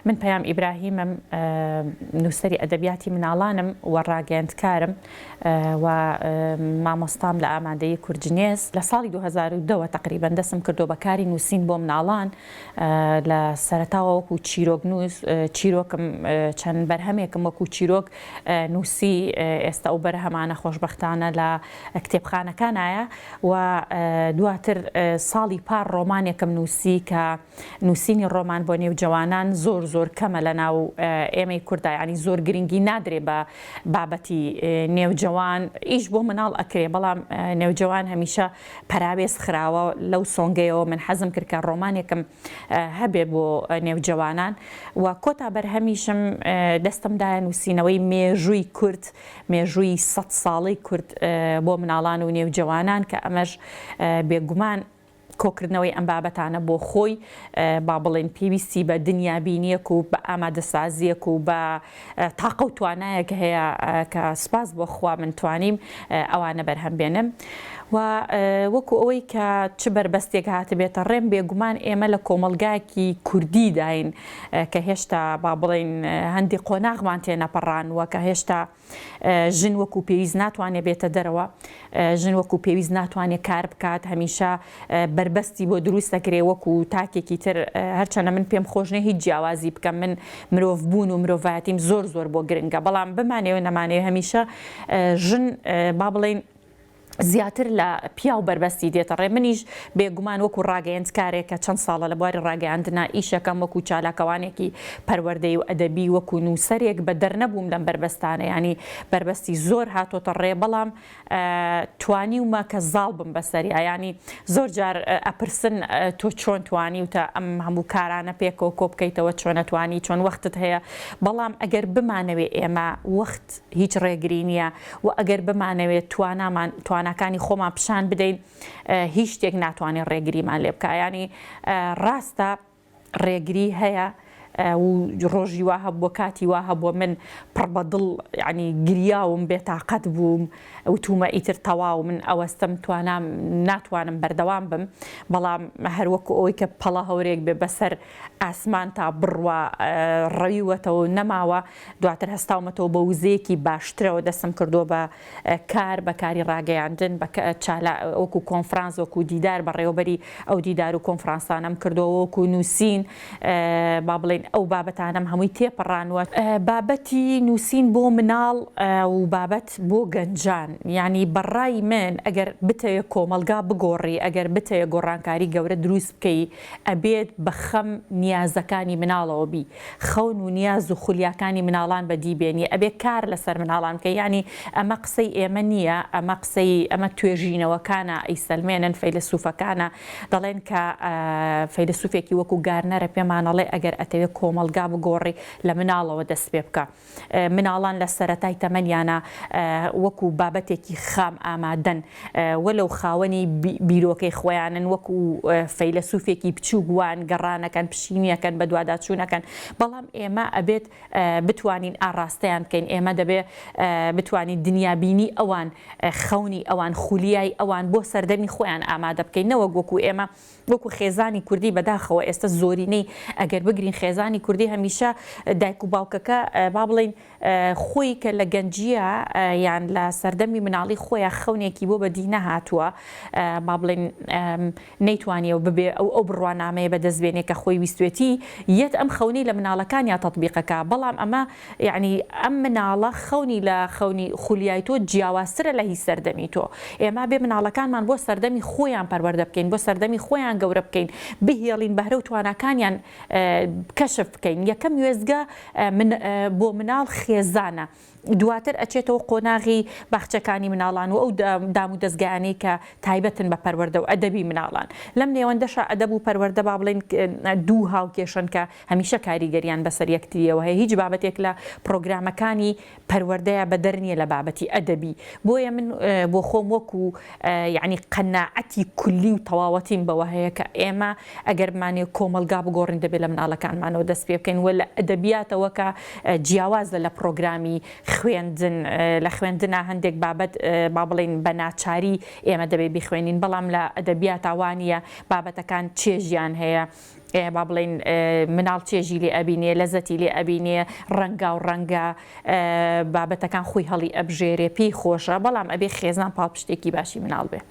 من پەیام ئیبراهیمم نووسەری ئەدەبیاتی مناڵانم و ڕاگەیاندکارم و مامۆستام لە ئامادەیی کورجنێز لە ساڵی 2002 تقریبا دەستم کردو بە کاری نووسین بۆ مناڵان لە سەرەتاوە وەکو چیرۆک نووس چیرۆکم چەند بەرهەمێکم وەکو چیرۆک نووسی ئێستا ئەو بەرهەمانە خۆشبەختانە لە کتێبخانەکانایە و دواتر ساڵی پار ڕۆمانێکم نووسی کە نووسینی ڕۆمان بۆ نێوجەوانان زۆر کەمە لە ناو ئێمەی کووردا، ینی زۆر گرنگی نادرێ بە بابەتی نێوجەوان ئیش بۆ مناڵ ئەکرێ، بەڵام نێوجەوان هەمیشە پەراوێز خراوە لەو سۆنگەیەوە. من حەزم کرد کە ڕۆمانێکم هەبێ بۆ نێوجەوانان و کۆتا بەرهەمیشم دەستمدایە نووسینەوەی مێژووی کورد، مێژووی 100 ساڵەی کورد بۆ مناڵان و نێوجەوانان کە ئەمەش بێگومان کۆکردنەوەی ئەم بابەتانە بۆ خۆی با بڵێن پێویستی بە دنیابینیەک و بە ئامادەسازیەک و بە تاقە و توانایەک هەیە کە سپاس بۆ خوا من توانیم ئەوانە بەرهەم بێنم. و وەکو ئەوەی کە چ بربەستێک هاتبێتە ڕێم بێگومان ئێمە لە کۆمەلگایەکی کوردی داین کە هێشتا با بڵێن هەندی قۆناغمان تێنەپەڕانوە، کە هێشتا ژن وەکو پێویست ناتوانێت بێتە دەرەوە، ژن وەکو پێویست ناتوانێت کار بکات، هەمیشە بربەستی بۆ دروست دەکرێ وەکو تاکێکی تر. هەرچەنە من پێم خۆشنێ هیچ جیاوازی بکەم، من مرۆڤ بوون و مرۆڤایەتیم زۆر بۆ گرنگە، بەڵام بمانێ نەمانێ هەمیشە ژن با بڵێن زیاتر لە پیا و بربەستی دێتە ڕێ. منیش بێگومان وەکو ڕاگەیاندکارێک کە چەند ساڵە لە بواری ڕاگەیاندنا ئیشەکەم وەکو چالاکەوانێکی پەروەردەی و ئەدەبی وەکو نووسەرێک بە دەرنەبووم لەم بربەستانە، ینی بربەستی زۆر هاتۆتە ڕێ، بەڵام توانیومە کە زاڵ بم بەسەری، ینی زۆر جار ئەپرسن تۆ چۆن توانی وتە ئەم هەموو کارانە پێکەوە کۆ بکەیتەوە چۆنە توانی، چۆن وەختت هەیە. بەڵام ئەگەر بمانەوێ ئێمە وەخت هیچ ڕێگری نییە و ئەگەر بمانەوێت توانەکانی خۆمان پیشان بدەین هیچ شتێک ناتوانێت ڕێگریمان لێ بکە. ینی ڕاستە ڕێگری هەیە و ڕۆژی وا هەبووە، کاتی وا هەبووە من پڕ بەدڵ ینی گریاوم بێتاقەت بووم، وتومە ئیتر تەواو من ئەوەستەم ناتوانم بەردەوام بم، بەڵام هەروەکو ئەوەی کە پەڵە هەورێک بێ بەسەر ئاسمان تا بڕوە ڕەویوەتەوە نەماوە، دواتر هەستاومەتەوە بە وزەیەکی باشترەوە دەستم کردو بە کار بە کاری ڕاگەیاندن بە وەکو کۆنفرانس وەکو دیدار بەڕێوەبەری ئەو دیدار و کۆنفرانسانەم کردەوە وەکو نووسین با بڵێن ئەو بابەتانم هەمووی تێپەڕانوە. بابەتی نووسین بۆ مناڵ و بابەت بۆ گەنجان، ینی بەڕای من ئەگەر بتەوێ کۆمەلگا بگۆڕی، ئەگەر بتەوێ گۆڕانکاری گەورە دروست بکەی، ئەبێت بە خەم نیازەکانی مناڵەوە بی، خەون و نیاز و خولیاکانی مناڵان بەدیبێنی، ئەبێت کار لەسەر مناڵان بکەی. ینی ئەمە قسەی ئێمە نییە، ئەمە قسەی ئەمە توێژینەوەکانە ئەیسەلمێنن فەیلسوفەکانە، دەڵێن کە فەیلسوفێکی وەکو گارنەرە پێمانەڵێ ئەگەر ئەتەوێت کۆمەلگا بگۆڕی لە مناڵەوە دەست پێ بکە. مناڵان لە سەرەتای تەمەنیانە وەکو بابەتێکی خام ئامادەن، وەلەو خاوەنی بیرۆکەی خۆیانن، وەکو فەیلسوفێکی بچووگووان گەڕانەکەن، پشینیەکەن، بە دوواداچوونەکەن، بەڵام ئێمە ئەبێت بتوانین ئاڕاستەیان بکەین، ئێمە دەبێت بتوانین دنیابینی ئەوان، خەونی ئەوان، خولیای ئەوان بۆ سەردەمی خۆیان ئامادە بکەین، نەوەک وەکو ئێمە وەکو خێزانی کوردی بەداخەوە ئێستا زۆرینەی ئەگەر بگرین خێزانی کوردی هەمیشە دایک و باوکەکە با بڵێن خۆی کە لە گەنجیە یان لە سەردەمی مناڵی خۆیان خەونێکی بۆ بەدی نەهاتووە، با بڵێن نەیتوانیەوە ببێ ئەو بڕوانامەیە بەدەستبێنێ کە خۆی ویستوێتی یەت ئەم خەونی لە مناڵەکانیان تەطبیقەکە. بەڵام ئەمە یعنی ئەم مناڵە خەونی لە خەونی خولیای تۆ جیاوازترە لە هیچ سەردەمی تۆ. ئێمە بێ مناڵەکانمان بۆ سەردەمی خۆیان پەروەردە بکەین، بۆ سەردەمی خۆیان گەورە بکەین، بهێڵین بەهرە و تواناکانیان کەشف بکەین. یەکەم وێزگە بۆ مناڵ خێزانە، دواتر ئەچێتەوە قۆناغی باخچەکانی مناڵان و ئەو دام و دەستگایانەی کە تایبەتن بە پەروەردە و ئەدەبی مناڵان. لەم نێوەندەشە ئەدەب و پەروەردە با بڵێن دوو هاوکێشن کە هەمیشە کاریگەریان بەسەر یەکتریەوە هەیە، هیچ بابەتێک لە پرۆگرامەکانی پەروەردەیە بەدەرنیە لە بابەتی ئەدەبی. بۆیە من بۆ خۆم وەکو یعنی قەناعەتی کولی و تەواوەتیم بەوە هەیە کە ئێمە ئەگەر بمانێ کۆمەلگا بگۆڕین دەبێت لە مناڵەکانمانەوە دەست پێ بکەین و لە ئەدەبیاتەوە کە جیاوازە لە پرۆگرامی خوێندن، لە خوێندنە هەندێک بابەت با بڵێن بە ناچاری ئێمە دەبێت بخوێنین، بەڵام لە ئەدەبیات ئەوانیە بابەتەکان چێژیان هەیە، با بڵێن مناڵ چێژی لێ ئەبینێ لەزەتی لێ ئەبینێ ڕەنگا و ڕەنگە بابەتەکان خۆی هەڵی ئەبژێرێ پێی خۆشە بەڵام ئەبێ خێزان پاڵپشتێکی باشی مناڵ بێ.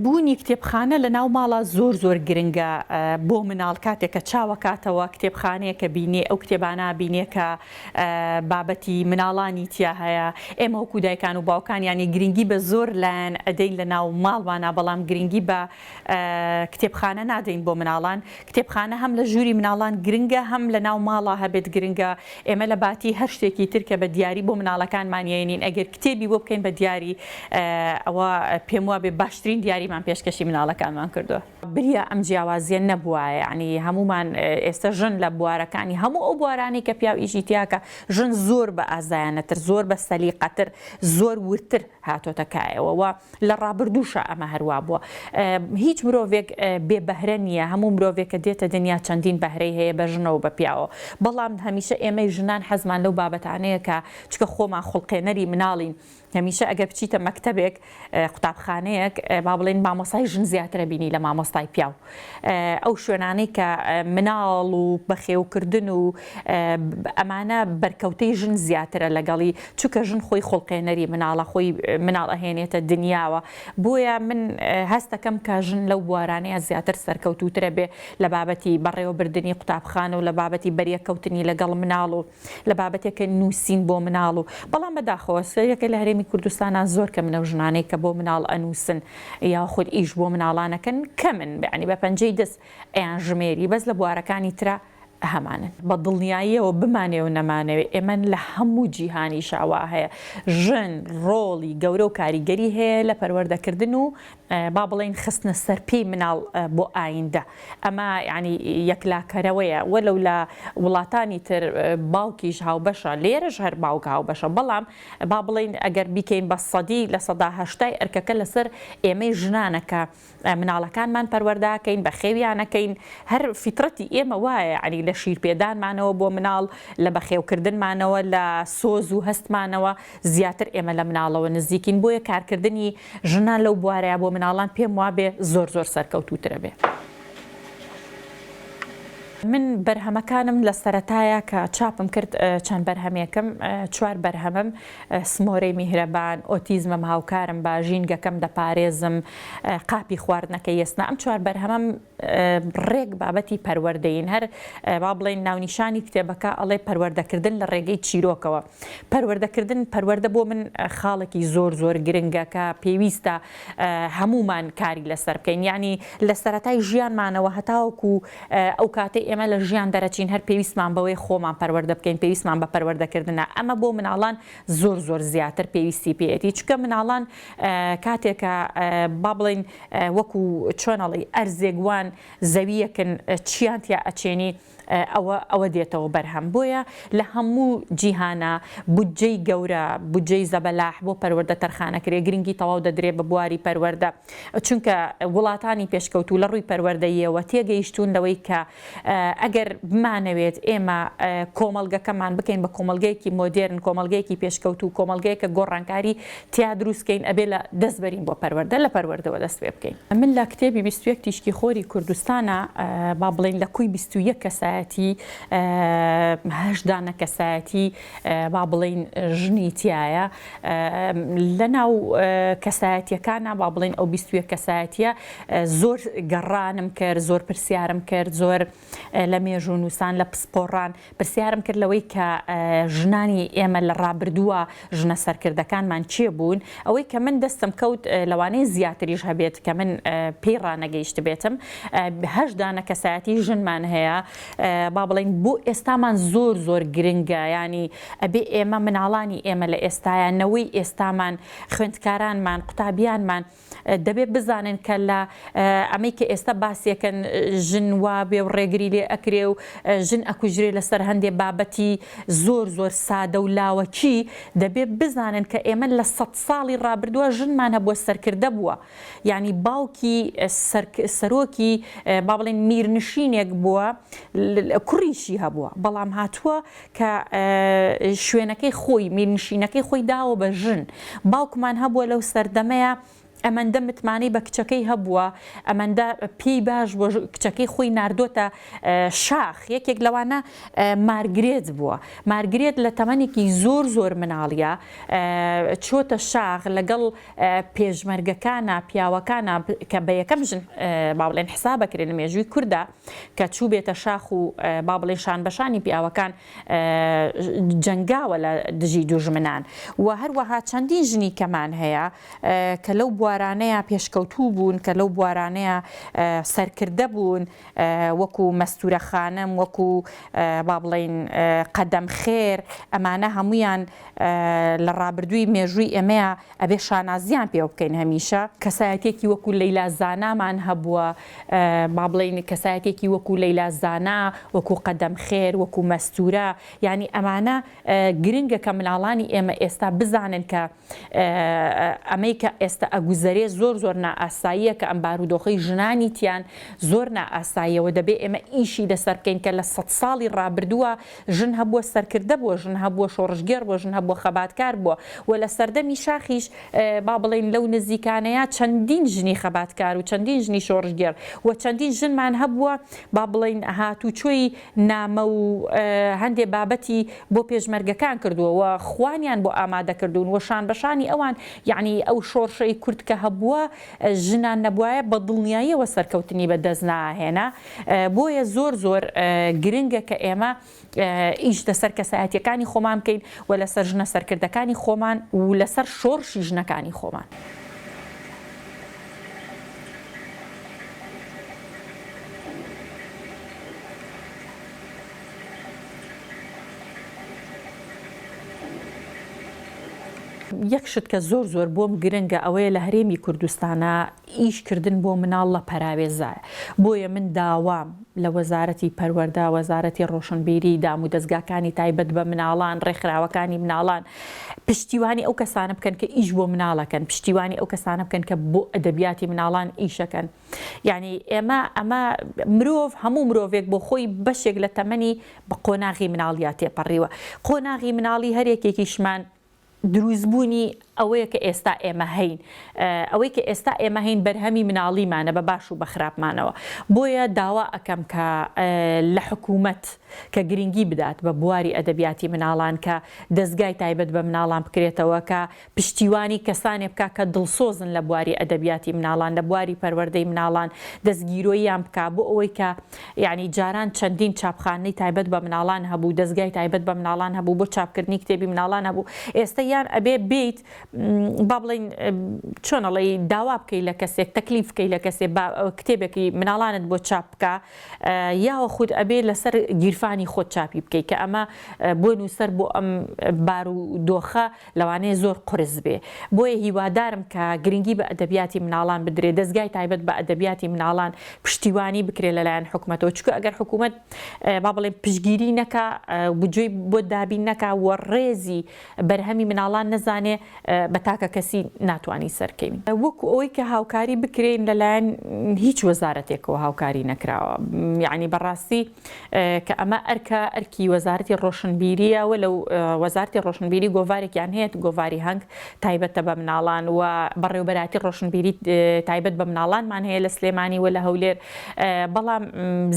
بوونی کتێبخانە لە ناو ماڵە زۆر گرنگە بۆ مناڵ کاتێک کە چاوەکاتەوە کتێبخانەیە کە بینێ ئەو کتێبانە بینێ کە بابەتی مناڵانی تیا هەیە. ئێمە وەکو دایکان و باوکان ینی گرنگی بە زۆر لایەن ئەدەین لە ناو ماڵوانە بەڵام گرنگی بە کتێبخانە نادەین بۆ مناڵان. کتێبخانە هەم لە ژووری مناڵان گرنگە هەم لە ناو ماڵە هەبێت گرنگە. ئێمە لە باتی هەر شتێکی ترکە بە دیاری بۆ مناڵەکانمانێنین ئەگەر کتێبی بۆ بکەین بە دیاری ئەوە پێم وابێ باشترین دیاریمان پێشکەشی مناڵەکانمان کردووە. بریە ئەم جیاوازیە نەبووە ینی هەمومان ئێستا ژن لە بوارەکانی هەموو ئەو بوارانی کە پیاو ئیشی تیاکە ژن زۆر بە ئازایانەتر زۆر بە سەلیقەتر زۆر ورتر هاتۆتەکایەوە لە ڕابردووشە ئەمە هەروە بووە. هیچ مرۆڤێک بێبەهرە نییە هەموو مرۆڤێک کە دێتە دنیا چەندین بەهرەی هەیە بە ژنەوە بە پیاوە بەڵام هەمیشە ئێمەی ژنان حەزمان لەو بابەتانەیە کە چکە خۆمان خوڵقێنەری مناڵین هەمیشە ئەگەر بچیتە مەکتەبێک قوتابخانەیەک با بڵێن مامۆستای ژن زیاترە بینی لە مامۆستای پیاو. ئەو شوێنانەی کە مناڵ و بەخێوکردن و ئەمانە بەرکەوتەی ژن زیاترە لەگەڵی چونکە ژن خۆی خوڵقێنەری مناڵە خۆی مناڵ ئەهێنێتە دنیاوە بۆیە من هەست دەکەم کە ژن لەو بوارانەیە زیاتر سەرکەوتوترە بێ لە بابەتی بەڕێوەبردننی قوتابخانە و لە بابەتی بەریەکەوتنی لەگەڵ مناڵ و لە بابەتێکە نووسین بۆ مناڵ و بەڵام بەداخەوە یەکە لە هەرێمی کوردستانە زۆر کە منە ژنانەی کە بۆ مناڵ ئەنووسن یا خود ئیش بۆ مناڵانەکەن کە من بەعنی بە پەنجەی دەست ئەیان ژمێری بەس لە بوارەکانی ترە هەمانن بە دڵنیاییەوە بمانێ و نەمانەوێت ئێمە لە هەموو جیهانی شاوا هەیە ژن ڕۆڵی گەورە و کاریگەری هەیە لە پەروەردەکردن و با بڵێن خستنە سەرپێی مناڵ بۆ ئایندە ئەمە ینی یەکلاکەرەوەیە وەلو لە وڵاتانی تر باوکیش هاوبەشە لێرەش هەر باوک هاوبەشە بەڵام با بڵێن ئەگەر بیکەین بە سەدی لە سەدا هەشتای ئەرکەکە لەسەر ئێمەی ژنانەکە مناڵەکانمان پەروەردەکەین بە خێویانەکەین هەر فیترەتی ئێمە وایە عنی لە شیرپێدانمانەوە بۆ مناڵ لە بەخێوکردنمانەوە لە سۆز و هەستمانەوە زیاتر ئێمە لە مناڵەوە نزیکین بۆیە کارکردنی ژنان لەو بوارەیە بۆ مناڵان پێم وابێ زۆر سەرکەوتوترە بێ. من بەرهەمەکانم لە سەرەتایە کە چاپم کرد چەند بەرهەمێکم 4 بەرهەمم سمۆرەی میهرەبان ئۆتیزمم هاوکارم با ژینگەکەم دەپارێزم قاپی خواردنەکەی ئێسنا ئەم 4 بەرهەمەم ڕێک بابەتی پەروەردەین هەر با بڵێن ناونیشانی کتێبەکە ئەڵێ پەروەردەکردن لە ڕێگەی چیرۆکەوە پەروەردەکردن پەروەردە بۆ من خاڵێکی زۆر گرنگە کە پێویستە هەمومان کاری لەسەر بکەین یعنی لە سەرەتای ژیانمانەوە هەتاوەکو ئەو کاتەی ئێمە لە ژیان دەرەچین هەر پێویستمان بەوەی خۆمان پەروەردە بکەین پێویستمان بە پەروەردەکردنە ئەمە بۆ مناڵان زۆر زیاتر پێویستی پێێتی چکە مناڵان کاتێکە با بڵێن وەکو چۆنەڵی ئەرزێگوان زەویەکن چیانتیا ئەچێنی ئەوە دێتەوە بەرهەم بۆیە لە هەموو جیهانە بودجەی گەورە بودجەی زەبەلاح بۆ پەروەردە تەرخانەکرێ گرنگی تەواو دەدرێ بە بواری پەروەردە چونکە وڵاتانی پێشکەوتو لە ڕووی پەروەردەیەوە تێگەیشتون لەوەی کە ئەگەر بمانەوێت ئێمە کۆمەڵگەکەمان بکەین بە کۆمەلگەیەکی مۆدێرن کۆمەلگەیەکی پێشکەوتو کۆمەلگەیەکە گۆڕانکاری تیا دروستکەین ئەبێ لە دەستبەرین بۆ پەروەردە لە پەروەردەوە دەست پێ بکەین. من لە کتێبی 21 تیشکی خۆری کوردستانە با بڵێن لە کوی 21 کەسایەتی 18 کەسایەتی با بڵێن ژنی تایە لە ناو کەسایەتیەکانە با بڵێن ئەو 21 کەسایەتیە زۆر گەڕانم کرد زۆر پرسیارم کرد زۆر لە مێژوو نووسان لە پسپۆڕان پرسیارم کرد لەوەی کە ژنانی ئێمە لە ڕابردووە ژنە سەرکردەکانمان چێ بوون ئەوەی کە من دەستم کەوت لەوانەیە زیاتریش هەبێت کە من پێی ڕانەگەیشت بێتم 18 کەسایەتی ژنمان هەیە با بڵێن بۆ ئێستامان زۆر گرنگە ینی ئەبێ ئێمە مناڵانی ئێمە لە ئێستایانەوەی ئێستامان خوێندکارانمان قوتابیانمان دەبێ بزانن کە لە ئەمەی کە ئێستا باسیەکەن ژن وابێ و ڕێگری لێ ئەکرێ و ژن ئەکوژرێ لەسەر هەندێک بابەتی زۆر سادە و لاوەکی دەبێ بزانن کە ئێمە لە 100 ساڵی ڕابردووە ژنمان هەبووە سەرکردە بووە ینی باوکی سەرۆکی با بڵێن میرنشینێک بووە کوڕیشی هەبووە بەڵام هاتووە کە شوێنەکەی خۆی میرنشینەکەی خۆی داوە بە ژن باوکمان هەبووە لەو سەردەمەیە ئەمەندە متمانەی بە کچەکەی هەبووە، ئەمەندە پێی باش بۆ کچەکەی خۆی ناردۆتە شاخ. یەکێک لەوانە مارگرێت بووە. مارگرێت لە تەمەنێکی زۆر مناڵیە چۆتە شاخ لەگەڵ پێشمەرگەکانە پیاوەکانە کە بە یەکەم ژن با بڵێن حساب بکرێن لە مێژووی کووردا کە چوو بێتە شاخ و با بڵێن شان بەشانی پیاوەکان جەنگاوە لە دژی دوژمنان. و هەروەها چەندین ژنی کەمان هەیە کە لەو بوارانەیە پێشکەوتوو بوون، کە لەو بوارانەیە سەرکردە بوون، وەکو مەستورە خانم، وەکو با بڵێن قەدەم خێر. ئەمانە هەمویان لە ڕابردووی مێژووی ئێمەیە ئەبێ شانازیان پێ بکەین. هەمیشە کەسایەتێکی وەکو لەیلا زانامان هەبووە، با بڵێن کەسایەتێکی وەکو لەیلا زانا، وەکو قەدەم خێر، وەکو مەستورە. یعنی ئەمانە گرنگە کە مناڵانی ئێمە ئێستا بزانن کە ئەمەی کە ئێستا ئەگوزەرێ زۆر نائاساییە کە ئەم بارودۆخەی ژنانی تیان زۆر نائاساییەوە. دەبێ ئێمە ئیشی لەسەر بکەین کە لە 100 ساڵی ڕابردووە ژن هەبووە سەرکردە بووە، ژن هەبووە شۆڕژگەر بووە، ژن هەبووە خەباتکار بووە. و لە سەردەمی شاخیش با بڵێن لەو نزیکانەیە چەندین ژنی خەباتکار و چەندین ژنی شۆڕژگەر و چەندین ژنمان هەبووە با بڵێن هاتوچۆی نامە و هەندێ بابەتی بۆ پێشمەرگەکان کردووە و خوانیان بۆ ئامادە کردوون و شان بەشانی ئەوان. یعنی ئەو شۆڕشەی کورد کە هەبووە ژنان نەبووایە بە دڵنیاییەوە سەرکەوتنی بەدەست ناهێنا. بۆیە زۆر گرنگە کە ئێمە ئیش لەسەر کەسایەتیەکانی خۆمان بکەین و لەسەر ژنە سەرکردەکانی خۆمان و لەسەر شۆڕشی ژنەکانی خۆمان. یەک شت کە زۆر بۆم گرنگە ئەوەیە لە هەرێمی کوردستانە ئیشکردن بۆ مناڵ لە پەراوێزایە. بۆیە من داوام لە وەزارەتی پەروەردە، وەزارەتی ڕۆشنبیری، دام و دەستگاکانی تایبەت بە مناڵان، ڕێکخراوەکانی مناڵان پشتیوانی ئەو کەسانە بکەن کە ئیش بۆ مناڵەکەن، پشتیوانی ئەو کەسانە بکەن کە بۆ ئەدەبیاتی مناڵان ئیشەکەن. یعنی ئەمە مرۆڤ هەموو مرۆڤێک بۆ خۆی بەشێک لە تەمەنی بە قۆناغی مناڵیات تێپەڕیوە. قۆناغی مناڵی هەرێکێکیشمان دروستبوونی ئەوەیە کە ئێستا ئێمە هەین، ئەوەی کە ئێستا ئێمە هەین بەرهەمی مناڵیمانە بە باش و بە خراپمانەوە. بۆیە داوا ئەەکەم کە لە حکوومەت کە گرنگی بدات بە بواری ئەدەبیاتی مناڵان، کە دەستگای تایبەت بە مناڵان بکرێتەوە، کە پشتیوانی کەسانێ بکە کە دڵسۆزن لە بواری ئەدەبیاتی مناڵان، لە بواری پەروەردەی مناڵان، دەستگیرۆییان بکە بۆ ئەوەی کە یعنی جاران چەندین چاپخانەی تایبەت بە مناڵان هەبوو، دەستگای تایبەت بە مناڵان هەبوو بۆ چاپکردنی کتێبی مناڵان هەبوو. ئێستا یان ئەبێ بیت با بڵێن چۆنەڵی داوا بکەی لە کەسێک، تەکلیف بکەی لە کەسێک کتێبێکی مناڵانت بۆ چاپ بکە، یاوە خود ئەبێ لەسەر گیرفانی خۆت چاپی بکەی کە ئەمە بۆ نووسەر بۆ ئەم بارودۆخە لەوانەیە زۆر قرس بێ. بۆیە هیوادارم کە گرنگی بە ئەدەبیاتی مناڵان بدرێت، دەستگای تایبەت بە ئەدەبیاتی مناڵان پشتیوانی بکرێت لەلایەن حکوومەتەوە. چونکە ئەگەر حکوومەت با بڵێن پشتگیری نەکا، بجۆی بۆ دابین نەکا و ڕێزی بەرهەمی مناڵان نەزانێ، بە تاکە کەسی ناتوانانی سەرکەوین. وەکو ئەوەی کە هاوکاری بکرێن لەلایەن هیچ وەزارەتێکەوە هاوکاری نەکراوە. یعنی بەڕاستی کە ئەمە ئەرکی وەزارەتی ڕۆشنبیریە و لەو وەزارەتی ڕۆشنبیری گۆڤارێکیان هەیە، گۆڤاری هەنگ تایبەتە بە مناڵان و بەڕێوەبەراتی ڕۆشنبیری تایبەت بە مناڵانمان هەیە لە سلێمانی و لە هەولێر. بەڵام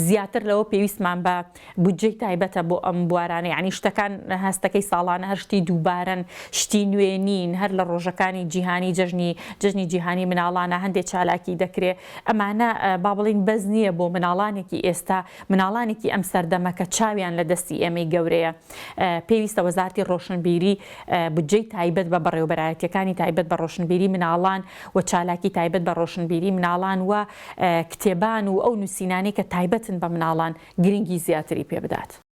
زیاتر لەوە پێویستمان بە بودجەی تایبەتە بۆ ئەم بوارانە. یعنی شتەکان هەستەکەی ساڵانە هەر شتی دووبارن، شتی نوێنین، هەر لە ڕۆژەکانی جیهانی جژنی جیهانی مناڵانە هەندێک چالاکی دەکرێت. ئەمانە با بڵین بەز نییە بۆ مناڵانێکی ئێستا، مناڵانێکی ئەم سەردەمە کە چاویان لە دەستی ئێمەی گەورەیە. پێویستە وەزارەتی ڕۆشنبیری بودجەی تایبەت بە بەڕێوەبەرایەتیەکانی تایبەت بە ڕۆشنبیری مناڵان و چالاکی تایبەت بە ڕۆشنبیری مناڵان و کتێبان و ئەو نووسینانەی کە تایبەتن بە مناڵان گرنگی زیاتری پێ بدات.